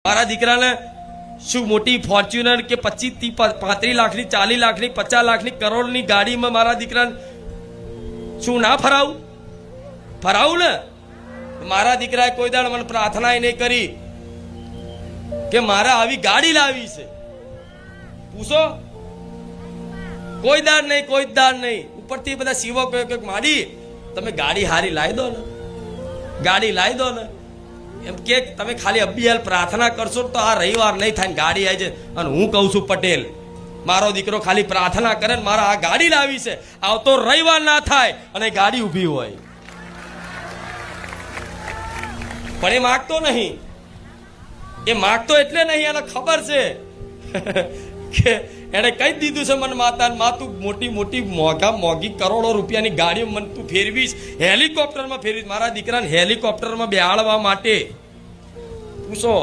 મારા દીકરાને શું મોટી ફોર્ચ્યુનર કે 25 થી 35 લાખની 40 લાખની 50 લાખની કરોડની ગાડીમાં મારા દીકરાને શું ના ફરાવું ને? મારા દીકરાએ કોઈ દાડ મને પ્રાર્થના નહીં કરી કે મારે આવી ગાડી લાવી છે. પૂછો, કોઈ દાડ નહીં. ઉપરથી બધા સેવકો કે માડી તમે ગાડી હારી લાવી દો ને, ગાડી લાવી દો ને. એમ કે તમે ખાલી અબિયાલ પ્રાર્થના કરશો તો આ રવિવાર નહીં થાય, ગાડી આવી છે. અને હું કહું છું પટેલ, મારો દીકરો ખાલી પ્રાર્થના કરે ને મારા આ ગાડી લાવી છે, આવતો રવિવાર ના થાય અને ગાડી ઊભી હોય. પણ એ માગતો નહીં. એ માગતો એટલે નહીં, એને ખબર છે કે એને કહી દીધું છે મને માતા, માં તું મોટી મોંઘી કરોડો રૂપિયાની ગાડીઓ મને તું ફેરવીશ, હેલિકોપ્ટરમાં ફેરવીશ. મારા દીકરાને હેલિકોપ્ટરમાં બેહાડવા માટે પૂછો